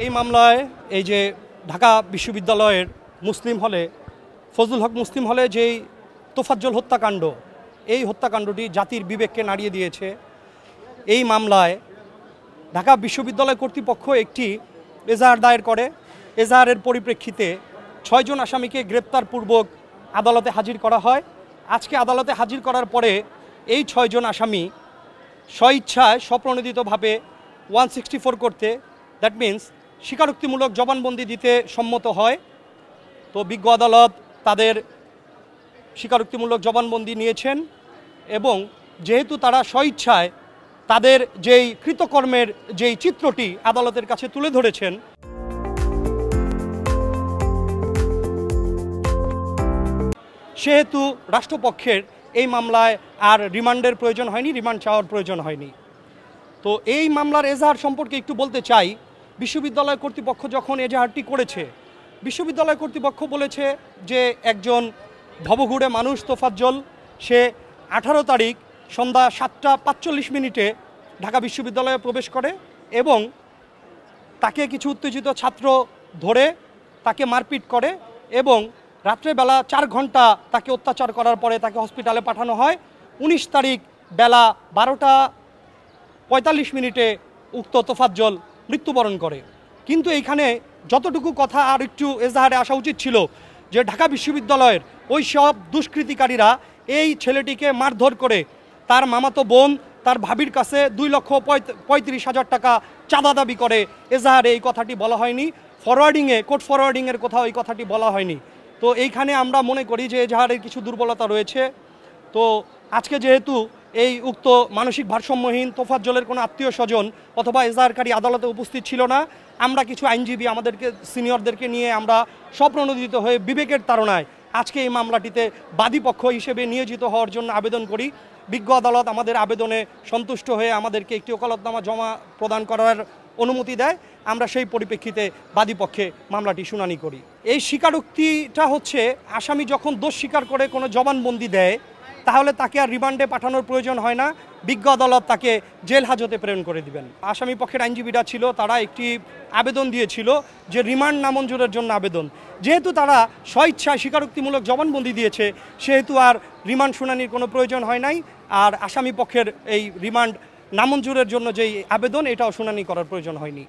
এই মামলায় এই যে ঢাকা বিশ্ববিদ্যালয়ের মুসলিম হলে ফজলুল হক মুসলিম হলে যেই তোফাজ্জল হত্যাকাণ্ড, এই হত্যাকাণ্ডটি জাতির বিবেককে নাড়িয়ে দিয়েছে। এই মামলায় ঢাকা বিশ্ববিদ্যালয় কর্তৃপক্ষ একটি এজাহার দায়ের করে। এজাহারের পরিপ্রেক্ষিতে ৬ জন আসামিকে গ্রেপ্তারপূর্বক আদালতে হাজির করা হয়। আজকে আদালতে হাজির করার পরে এই ৬ জন আসামি স্বইচ্ছায় স্বপ্রণোদিতভাবে 164 করতে, দ্যাট মিন্স স্বীকারোক্তিমূলক জবানবন্দি দিতে সম্মত হয়। তো বিজ্ঞ আদালত তাদের স্বীকারোক্তিমূলক জবানবন্দি নিয়েছেন এবং যেহেতু তারা স্বইচ্ছায় তাদের যেই কৃতকর্মের যেই চিত্রটি আদালতের কাছে তুলে ধরেছেন, সেহেতু রাষ্ট্রপক্ষের এই মামলায় আর রিমান্ডের প্রয়োজন হয়নি, রিমান্ড চাওয়ার প্রয়োজন হয়নি। তো এই মামলার এজাহার সম্পর্কে একটু বলতে চাই। বিশ্ববিদ্যালয় কর্তৃপক্ষ যখন এজাহারটি করেছে, বিশ্ববিদ্যালয় কর্তৃপক্ষ বলেছে যে একজন ভবঘুরে মানুষ তোফাজ্জল, সে 18 তারিখ সন্ধ্যা 7:45 ঢাকা বিশ্ববিদ্যালয়ে প্রবেশ করে এবং তাকে কিছু উত্তেজিত ছাত্র ধরে তাকে মারপিট করে এবং রাত্রেবেলা 4 ঘন্টা তাকে অত্যাচার করার পরে তাকে হসপিটালে পাঠানো হয়। 19 তারিখ বেলা 12:45 উক্ত তোফাজ্জল মৃত্যুবরণ করে। কিন্তু এইখানে যতটুকু কথা আর একটু এজাহারে আসা উচিত ছিল যে ঢাকা বিশ্ববিদ্যালয়ের ওই সব দুষ্কৃতিকারীরা এই ছেলেটিকে মারধর করে তার মামাতো বোন তার ভাবির কাছে 2,35,000 টাকা চাঁদা দাবি করে। এজাহারে এই কথাটি বলা হয়নি, ফরওয়ার্ডিংয়ে কোর্ট ফরওয়ার্ডিংয়ের কোথাও এই কথাটি বলা হয়নি। তো এইখানে আমরা মনে করি যে এজাহারের কিছু দুর্বলতা রয়েছে। তো আজকে যেহেতু এই উক্ত মানসিক ভারসাম্যহীন তোফাজ্জলের কোনো আত্মীয় স্বজন অথবা এজাহারকারী আদালতে উপস্থিত ছিল না, আমরা কিছু আইনজীবী আমাদেরকে সিনিয়রদেরকে নিয়ে আমরা স্বপ্রণোদিত হয়ে বিবেকের তাড়নায় আজকে এই মামলাটিতে বাদীপক্ষ হিসেবে নিয়োজিত হওয়ার জন্য আবেদন করি। বিজ্ঞ আদালত আমাদের আবেদনে সন্তুষ্ট হয়ে আমাদেরকে একটি ওকালতনামা জমা প্রদান করার অনুমতি দেয়। আমরা সেই পরিপ্রেক্ষিতে বাদীপক্ষে মামলাটি শুনানি করি। এই স্বীকারোক্তিটা হচ্ছে আসামি যখন দোষ স্বীকার করে কোনো জবানবন্দি দেয় তাহলে তাকে আর রিমান্ডে পাঠানোর প্রয়োজন হয় না, বিজ্ঞ আদালত তাকে জেল হাজতে প্রেরণ করে দিবেন। আসামি পক্ষের আইনজীবীরা ছিল, তারা একটি আবেদন দিয়েছিল যে রিমান্ড নামঞ্জুরের জন্য আবেদন। যেহেতু তারা স্বইচ্ছায় স্বীকারোক্তিমূলক জবানবন্দি দিয়েছে সেহেতু আর রিমান্ড শুনানির কোনো প্রয়োজন হয় নাই। আর আসামি পক্ষের এই রিমান্ড নামঞ্জুরের জন্য যেই আবেদন, এটাও শুনানি করার প্রয়োজন হয়নি।